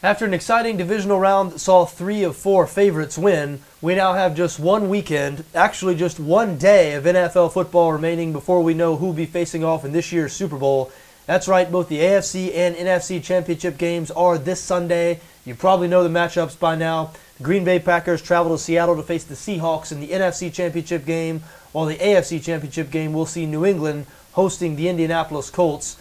After an exciting divisional round that saw 3 of 4 favorites win, we now have just one weekend, actually just one day of NFL football remaining before we know who will be facing off in this year's Super Bowl. That's right, both the AFC and NFC championship games are this Sunday. You probably know the matchups by now. The Green Bay Packers travel to Seattle to face the Seahawks in the NFC championship game, while the AFC championship game will see New England hosting the Indianapolis Colts.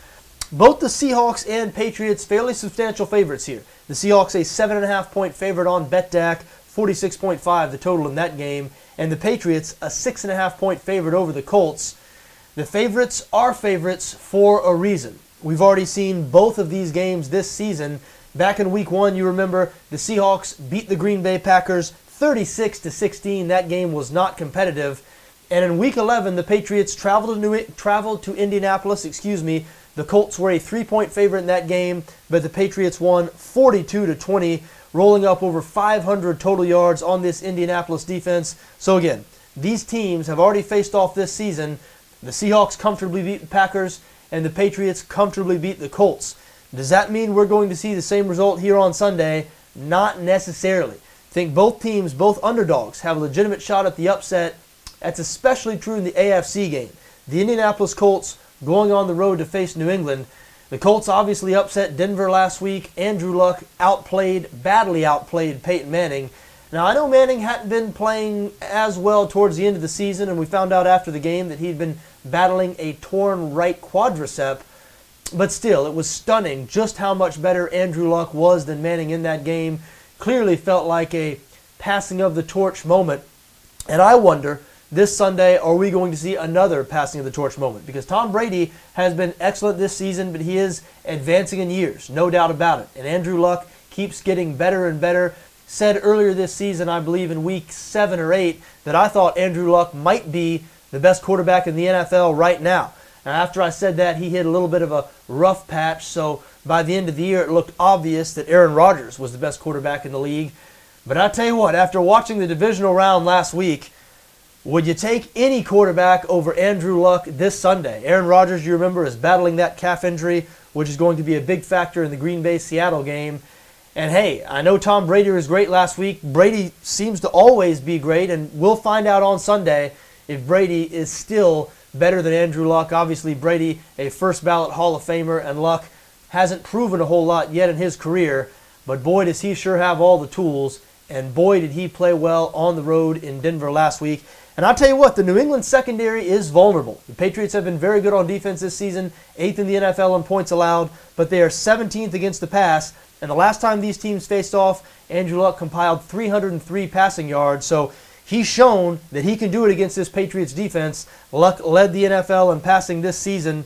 Both the Seahawks and Patriots fairly substantial favorites here. The Seahawks a 7.5-point favorite on BETDAQ, 46.5 the total in that game, and the Patriots a 6.5-point favorite over the Colts. The favorites are favorites for a reason. We've already seen both of these games this season. Back in Week 1, you remember the Seahawks beat the Green Bay Packers 36-16. That game was not competitive. And in Week 11, the Patriots traveled to Indianapolis. The Colts were a 3-point favorite in that game, but the Patriots won 42-20, rolling up over 500 total yards on this Indianapolis defense. So again, these teams have already faced off this season. The Seahawks comfortably beat the Packers, and the Patriots comfortably beat the Colts. Does that mean we're going to see the same result here on Sunday? Not necessarily. I think both teams, both underdogs, have a legitimate shot at the upset. That's especially true in the AFC game. The Indianapolis Colts going on the road to face New England. The Colts obviously upset Denver last week. Andrew Luck badly outplayed Peyton Manning. Now, I know Manning hadn't been playing as well towards the end of the season, and we found out after the game that he'd been battling a torn right quadricep. But still, it was stunning just how much better Andrew Luck was than Manning in that game. Clearly felt like a passing of the torch moment. And I wonder, this Sunday, are we going to see another passing of the torch moment? Because Tom Brady has been excellent this season, but he is advancing in years, no doubt about it. And Andrew Luck keeps getting better and better. Said earlier this season, I believe in Week 7 or 8, that I thought Andrew Luck might be the best quarterback in the NFL right now. And after I said that, he hit a little bit of a rough patch, so by the end of the year, it looked obvious that Aaron Rodgers was the best quarterback in the league. But I tell you what, after watching the divisional round last week, would you take any quarterback over Andrew Luck this Sunday? Aaron Rodgers, you remember, is battling that calf injury, which is going to be a big factor in the Green Bay-Seattle game. And hey, I know Tom Brady was great last week. Brady seems to always be great, and we'll find out on Sunday if Brady is still better than Andrew Luck. Obviously, Brady, a first-ballot Hall of Famer, and Luck hasn't proven a whole lot yet in his career, but boy, does he sure have all the tools, and boy, did he play well on the road in Denver last week. And I'll tell you what, the New England secondary is vulnerable. The Patriots have been very good on defense this season, 8th in the NFL in points allowed, but they are 17th against the pass. And the last time these teams faced off, Andrew Luck compiled 303 passing yards. So he's shown that he can do it against this Patriots defense. Luck led the NFL in passing this season.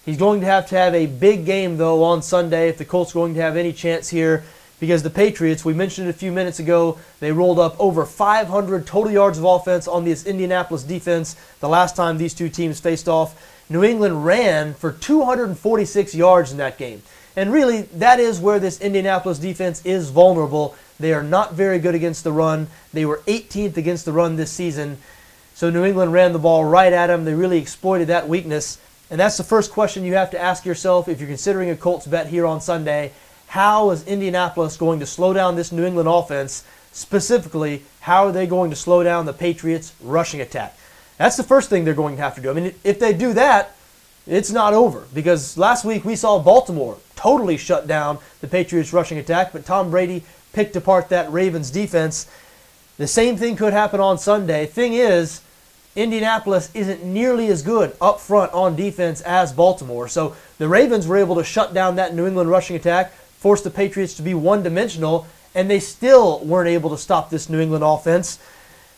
He's going to have a big game, though, on Sunday if the Colts are going to have any chance here. Because the Patriots, we mentioned it a few minutes ago, they rolled up over 500 total yards of offense on this Indianapolis defense the last time these two teams faced off. New England ran for 246 yards in that game. And really, that is where this Indianapolis defense is vulnerable. They are not very good against the run. They were 18th against the run this season. So New England ran the ball right at them. They really exploited that weakness. And that's the first question you have to ask yourself if you're considering a Colts bet here on Sunday. How is Indianapolis going to slow down this New England offense? Specifically, how are they going to slow down the Patriots' rushing attack? That's the first thing they're going to have to do. I mean, if they do that, it's not over. Because last week we saw Baltimore totally shut down the Patriots' rushing attack, but Tom Brady picked apart that Ravens defense. The same thing could happen on Sunday. Thing is, Indianapolis isn't nearly as good up front on defense as Baltimore. So the Ravens were able to shut down that New England rushing attack, forced the Patriots to be one-dimensional, and they still weren't able to stop this New England offense.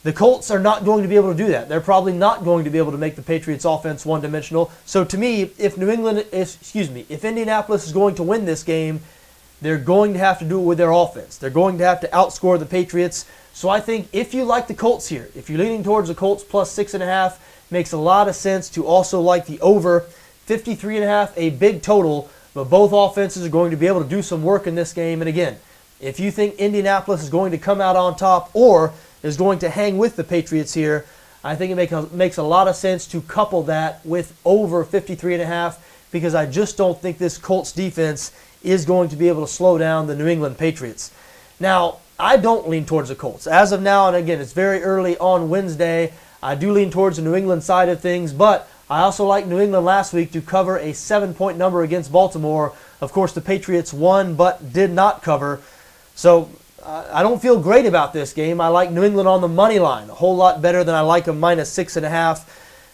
The Colts are not going to be able to do that. They're probably not going to be able to make the Patriots offense one-dimensional. So to me, if Indianapolis is going to win this game, they're going to have to do it with their offense. They're going to have to outscore the Patriots. So I think if you like the Colts here, if you're leaning towards the Colts plus 6.5, makes a lot of sense to also like the over 53.5, a big total. But both offenses are going to be able to do some work in this game. And again, if you think Indianapolis is going to come out on top or is going to hang with the Patriots here, I think it makes a lot of sense to couple that with over 53.5 because I just don't think this Colts defense is going to be able to slow down the New England Patriots. Now, I don't lean towards the Colts. As of now, and again, it's very early on Wednesday, I do lean towards the New England side of things, but I also like New England last week to cover a 7-point number against Baltimore. Of course, the Patriots won but did not cover. So I don't feel great about this game. I like New England on the money line a whole lot better than I like them -6.5.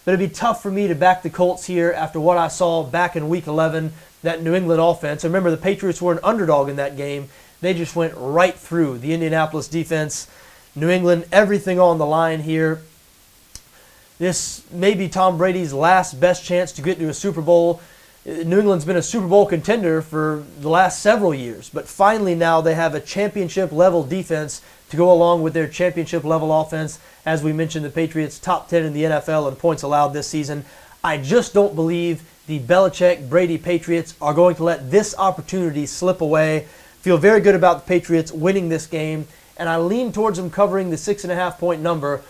But it'd be tough for me to back the Colts here after what I saw back in Week 11, that New England offense. Remember, the Patriots were an underdog in that game. They just went right through the Indianapolis defense. New England, everything on the line here. This may be Tom Brady's last best chance to get to a Super Bowl. New England's been a Super Bowl contender for the last several years, but finally now they have a championship-level defense to go along with their championship-level offense. As we mentioned, the Patriots top 10 in the NFL in points allowed this season. I just don't believe the Belichick-Brady Patriots are going to let this opportunity slip away. Feel very good about the Patriots winning this game, and I lean towards them covering the 6.5-point number.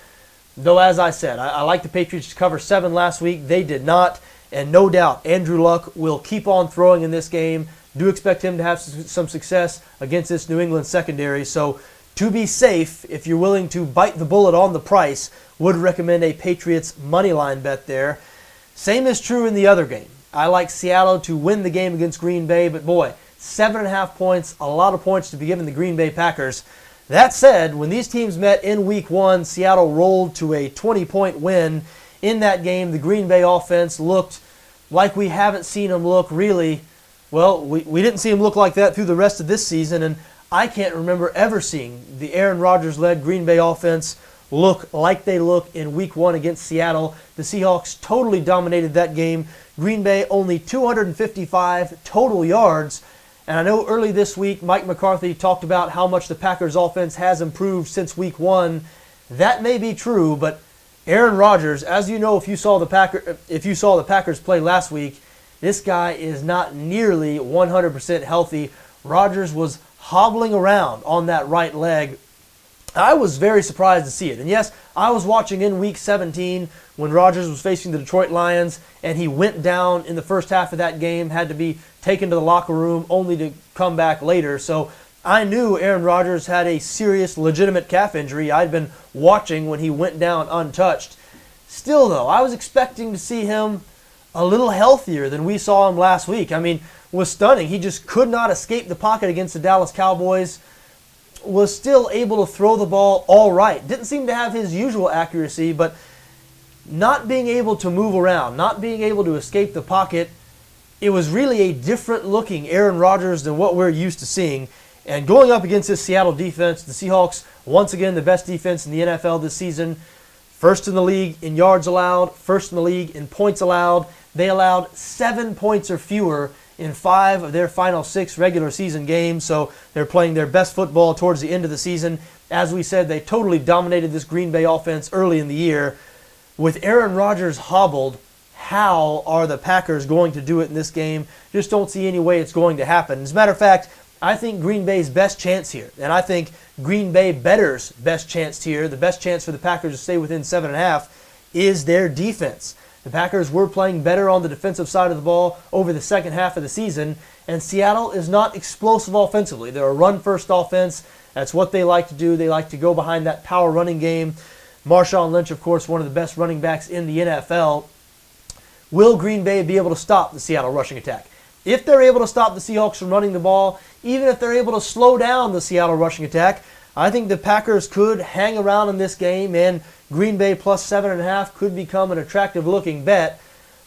Though, as I said, I like the Patriots to cover 7 last week. They did not. And no doubt, Andrew Luck will keep on throwing in this game. Do expect him to have some success against this New England secondary. So, to be safe, if you're willing to bite the bullet on the price, would recommend a Patriots moneyline bet there. Same is true in the other game. I like Seattle to win the game against Green Bay, but boy, 7.5 points, a lot of points to be given the Green Bay Packers. That said, when these teams met in Week 1, Seattle rolled to a 20-point win. In that game, the Green Bay offense looked like we haven't seen them look really. Well, we didn't see them look like that through the rest of this season, and I can't remember ever seeing the Aaron Rodgers-led Green Bay offense look like they look in Week 1 against Seattle. The Seahawks totally dominated that game. Green Bay only 255 total yards. And I know early this week, Mike McCarthy talked about how much the Packers offense has improved since Week 1. That may be true, but Aaron Rodgers, as you know, if you saw the Packers play last week, this guy is not nearly 100% healthy. Rodgers was hobbling around on that right leg. I was very surprised to see it. And yes, I was watching in Week 17 when Rodgers was facing the Detroit Lions, and he went down in the first half of that game, had to be taken to the locker room only to come back later. So I knew Aaron Rodgers had a serious, legitimate calf injury. I'd been watching when he went down untouched. Still, though, I was expecting to see him a little healthier than we saw him last week. I mean, it was stunning. He just could not escape the pocket against the Dallas Cowboys. Was still able to throw the ball all right. Didn't seem to have his usual accuracy, but not being able to move around, not being able to escape the pocket, it was really a different looking Aaron Rodgers than what we're used to seeing. And going up against this Seattle defense, the Seahawks, once again, the best defense in the NFL this season. First in the league in yards allowed, first in the league in points allowed. They allowed 7 points or fewer in 5 of their final 6 regular season games, so they're playing their best football towards the end of the season. As we said, they totally dominated this Green Bay offense early in the year. With Aaron Rodgers hobbled, how are the Packers going to do it in this game? Just don't see any way it's going to happen. As a matter of fact, I think Green Bay's best chance here, and I think Green Bay bettor's best chance here, the best chance for the Packers to stay within 7.5, is their defense. The Packers were playing better on the defensive side of the ball over the second half of the season, and Seattle is not explosive offensively. They're a run-first offense. That's what they like to do. They like to go behind that power running game. Marshawn Lynch, of course, one of the best running backs in the NFL. Will Green Bay be able to stop the Seattle rushing attack? If they're able to stop the Seahawks from running the ball, even if they're able to slow down the Seattle rushing attack, I think the Packers could hang around in this game, and Green Bay plus 7.5 could become an attractive-looking bet.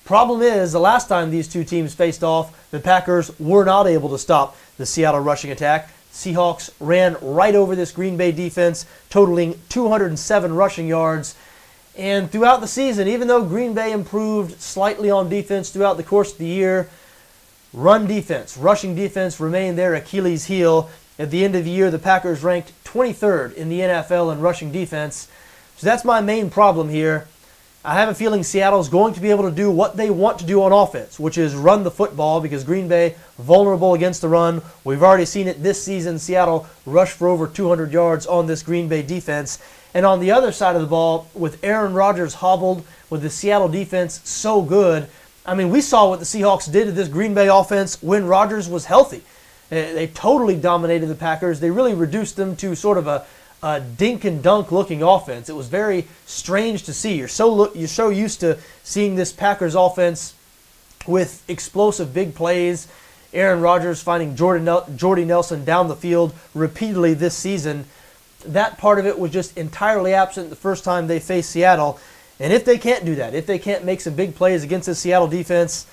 Problem is, the last time these two teams faced off, the Packers were not able to stop the Seattle rushing attack. Seahawks ran right over this Green Bay defense, totaling 207 rushing yards. And throughout the season, even though Green Bay improved slightly on defense throughout the course of the year, run defense, rushing defense remained their Achilles heel. At the end of the year, the Packers ranked 23rd in the NFL in rushing defense. So that's my main problem here. I have a feeling Seattle's going to be able to do what they want to do on offense, which is run the football, because Green Bay vulnerable against the run. We've already seen it this season. Seattle rushed for over 200 yards on this Green Bay defense. And on the other side of the ball, with Aaron Rodgers hobbled, with the Seattle defense so good, I mean, we saw what the Seahawks did to this Green Bay offense when Rodgers was healthy. They totally dominated the Packers. They really reduced them to sort of a dink and dunk looking offense. It was very strange to see. You're so used to seeing this Packers offense with explosive big plays. Aaron Rodgers finding Jordy Nelson down the field repeatedly this season. That part of it was just entirely absent the first time they faced Seattle. And if they can't do that, if they can't make some big plays against the Seattle defense,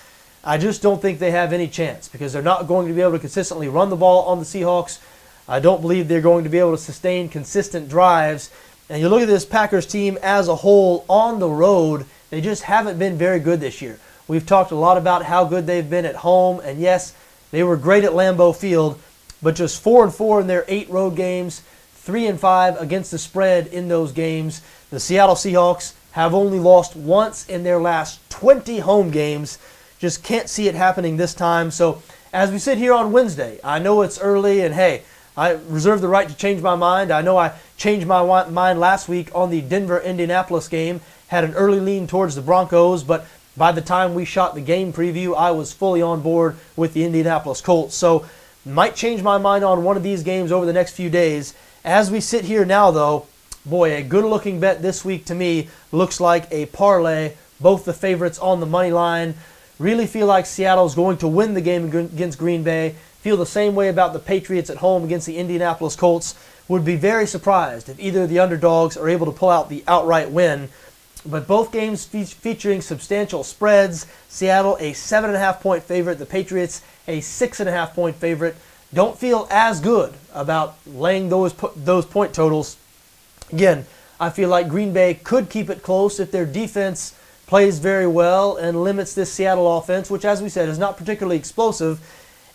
I just don't think they have any chance, because they're not going to be able to consistently run the ball on the Seahawks. I don't believe they're going to be able to sustain consistent drives. And you look at this Packers team as a whole on the road, they just haven't been very good this year. We've talked a lot about how good they've been at home, and yes, they were great at Lambeau Field, but just 4-4 in their 8 road games, 3-5 against the spread in those games. The Seattle Seahawks have only lost once in their last 20 home games. Just can't see it happening this time. So as we sit here on Wednesday, I know it's early, and hey, I reserve the right to change my mind. I know I changed my mind last week on the Denver-Indianapolis game, had an early lean towards the Broncos, but by the time we shot the game preview, I was fully on board with the Indianapolis Colts. So might change my mind on one of these games over the next few days. As we sit here now, though, boy, a good-looking bet this week to me looks like a parlay. Both the favorites on the money line. Really feel like Seattle's going to win the game against Green Bay. Feel the same way about the Patriots at home against the Indianapolis Colts. Would be very surprised if either of the underdogs are able to pull out the outright win. But both games featuring substantial spreads. Seattle a 7.5-point favorite. The Patriots a 6.5-point favorite. Don't feel as good about laying those point totals. Again, I feel like Green Bay could keep it close if their defense plays very well and limits this Seattle offense, which, as we said, is not particularly explosive.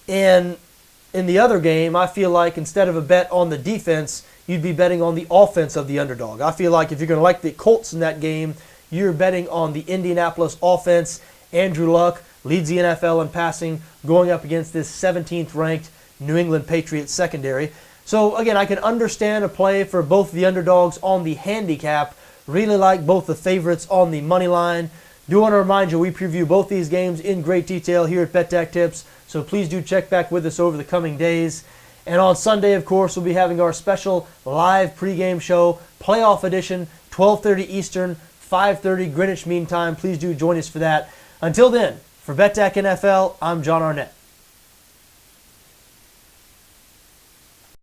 And in the other game, I feel like instead of a bet on the defense, you'd be betting on the offense of the underdog. I feel like if you're going to like the Colts in that game, you're betting on the Indianapolis offense. Andrew Luck leads the NFL in passing, going up against this 17th-ranked New England Patriots secondary. So, again, I can understand a play for both the underdogs on the handicap. Really like both the favorites on the money line. Do want to remind you, we preview both these games in great detail here at BETDAQ Tips, so please do check back with us over the coming days. And on Sunday, of course, we'll be having our special live pregame show, playoff edition, 12:30 Eastern, 5:30 Greenwich Mean Time. Please do join us for that. Until then, for BETDAQ NFL, I'm John Arnette.